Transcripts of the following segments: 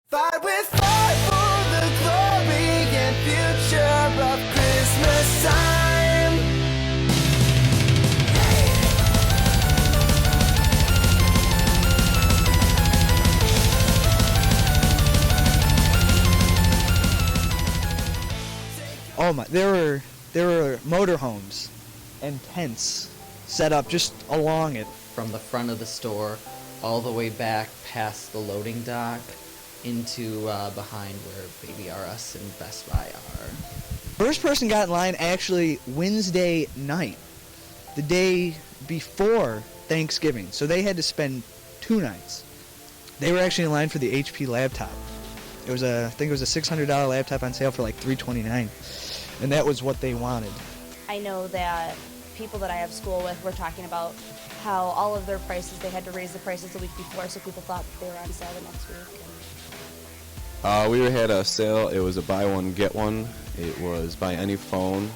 Fight with fight for the glory and future of Christmas time. Oh my! There were motorhomes and tents set up just along it. From the front of the store all the way back past the loading dock into behind where Baby R Us and Best Buy are. First person got in line actually Wednesday night, the day before Thanksgiving. So they had to spend 2 nights. They were actually in line for the HP laptop. I think it was a $600 laptop on sale for like $329, and that was what they wanted. I know that people that I have school with were talking about how all of their prices, they had to raise the prices the week before, so people thought they were on sale the next week. We had a sale. It was a buy one, get one. It was buy any phone,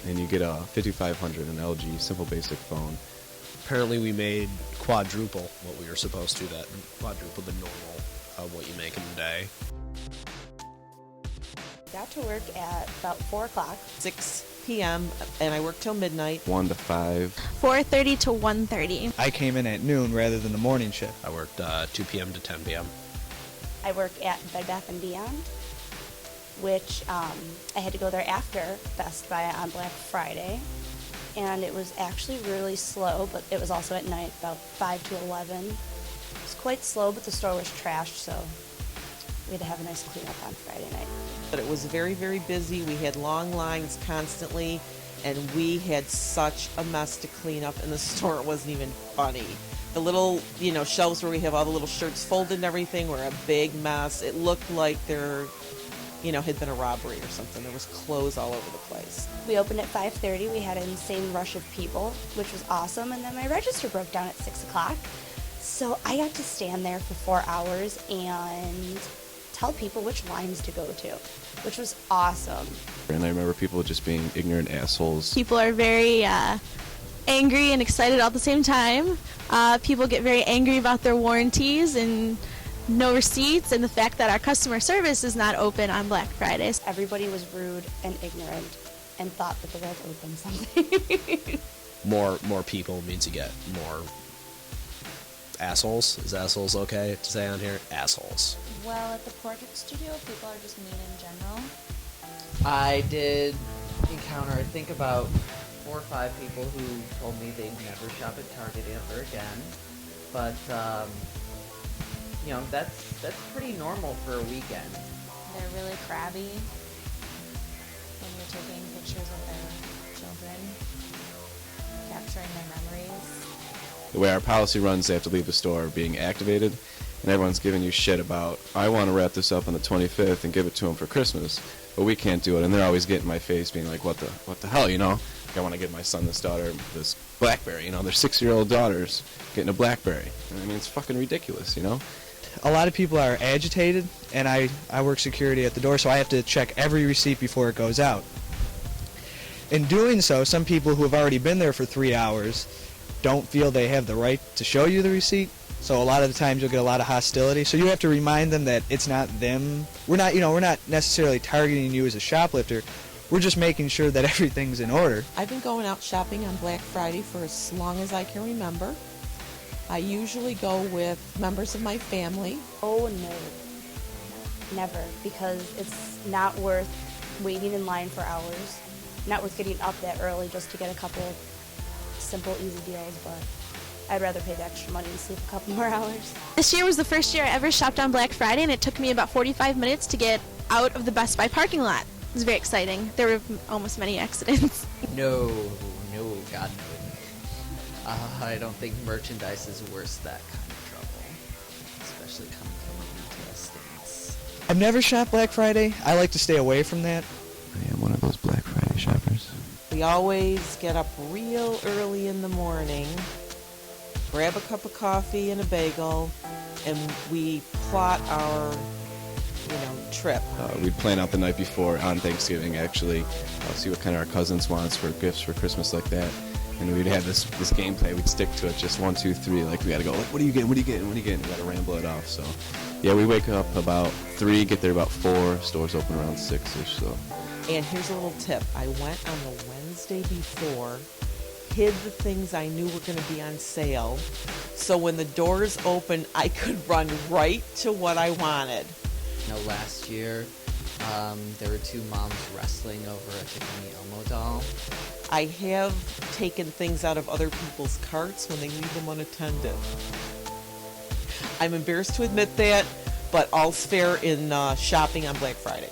and you get a 5500, an LG simple basic phone. Apparently we made quadruple what we were supposed to, that quadruple the normal of what you make in a day. Got to work at about 4 o'clock. 6 p.m. and I work till midnight. 1 to 5. 4:30 to 1:30. I came in at noon rather than the morning shift. I worked 2 p.m. to 10 p.m. I work at Bed Bath & Beyond, which I had to go there after Best Buy on Black Friday. And it was actually really slow, but it was also at night, about 5 to 11. It was quite slow, but the store was trashed, so we had to have a nice cleanup on Friday night. But it was very, very busy. We had long lines constantly, and we had such a mess to clean up in the store. It wasn't even funny. The little, shelves where we have all the little shirts folded and everything were a big mess. It looked like there, had been a robbery or something. There was clothes all over the place. We opened at 5:30. We had an insane rush of people, which was awesome. And then my register broke down at 6 o'clock. So I got to stand there for 4 hours and tell people which lines to go to, which was awesome. And I remember people just being ignorant assholes. People are very angry and excited all at the same time. People get very angry about their warranties and no receipts and the fact that our customer service is not open on Black Fridays. Everybody was rude and ignorant and thought that the world opened something. More people means you get more assholes. Is assholes okay to say on here? Assholes. Well, at the portrait studio, people are just mean in general. I did encounter, I think, about 4 or 5 people who told me they'd never shop at Target ever again. But, that's pretty normal for a weekend. They're really crabby when you're taking pictures of their children, capturing their memories. The way our policy runs, they have to leave the store being activated, and everyone's giving you shit about, I want to wrap this up on the 25th and give it to them for Christmas, but we can't do it. And they're always getting in my face being like, what the hell, Like I want to give my son, this daughter, this BlackBerry, their 6-year-old daughter's getting a BlackBerry. I mean, it's fucking ridiculous, A lot of people are agitated, and I work security at the door, so I have to check every receipt before it goes out. In doing so, some people who have already been there for 3 hours don't feel they have the right to show you the receipt. So a lot of the times you'll get a lot of hostility. So you have to remind them that it's not them. We're not necessarily targeting you as a shoplifter. We're just making sure that everything's in order. I've been going out shopping on Black Friday for as long as I can remember. I usually go with members of my family. Oh no, never, because it's not worth waiting in line for hours, not worth getting up that early just to get a couple simple, easy deals, but I'd rather pay the extra money and sleep a couple more hours. This year was the first year I ever shopped on Black Friday, and it took me about 45 minutes to get out of the Best Buy parking lot. It was very exciting. There were almost many accidents. No, God, no. I don't think merchandise is worth that kind of trouble, especially coming from a retail stance. I've never shopped Black Friday. I like to stay away from that. I am one of those Black Friday shoppers. We always get up real early in the morning, grab a cup of coffee and a bagel, and we plot our trip. We'd plan out the night before on Thanksgiving, actually, see what kind of our cousins wants for gifts for Christmas like that. And we'd have this gameplay. We'd stick to it, just 1, 2, 3. Like we got to go. Like, what are you getting? What are you getting? What are you getting? We got to ramble it off. So Yeah, we wake up about 3, get there about 4. Stores open around 6ish. So. And here's a little tip. I went on the Wednesday before, hid the things I knew were going to be on sale, so when the doors opened, I could run right to what I wanted. Last year, there were 2 moms wrestling over a Tiffany Elmo doll. I have taken things out of other people's carts when they leave them unattended. I'm embarrassed to admit that, but all's fair in shopping on Black Friday.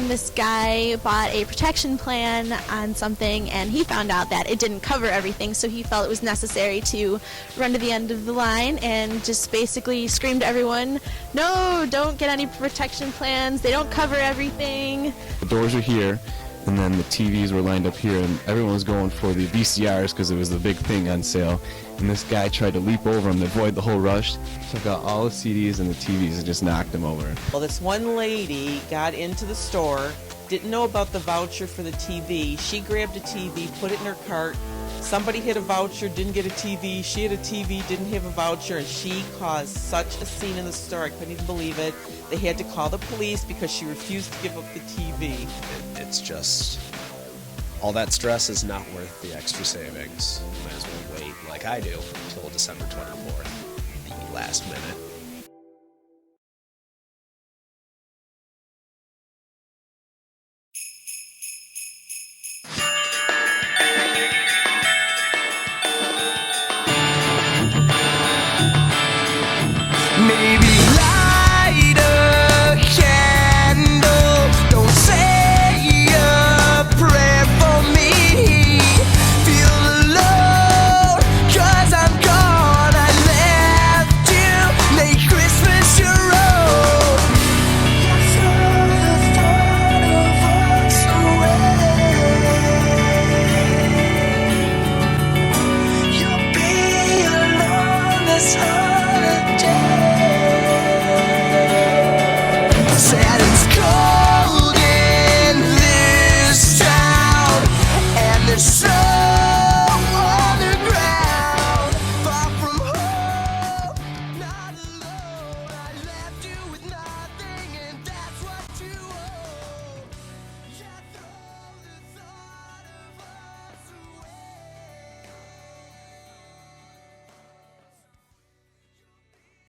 This guy bought a protection plan on something, and he found out that it didn't cover everything, so he felt it was necessary to run to the end of the line and just basically scream to everyone, no, don't get any protection plans, they don't cover everything. The doors are here, and then the TVs were lined up here, and everyone was going for the VCRs because it was the big thing on sale. And this guy tried to leap over him to avoid the whole rush, took out all the CDs and the TVs and just knocked him over. Well, this one lady got into the store, didn't know about the voucher for the TV. She grabbed a TV, put it in her cart. Somebody had a voucher, didn't get a TV. She had a TV, didn't have a voucher, and she caused such a scene in the store. I couldn't even believe it. They had to call the police because she refused to give up the TV. It's just, all that stress is not worth the extra savings. You might as well wait, like I do, until December 24th, the last minute.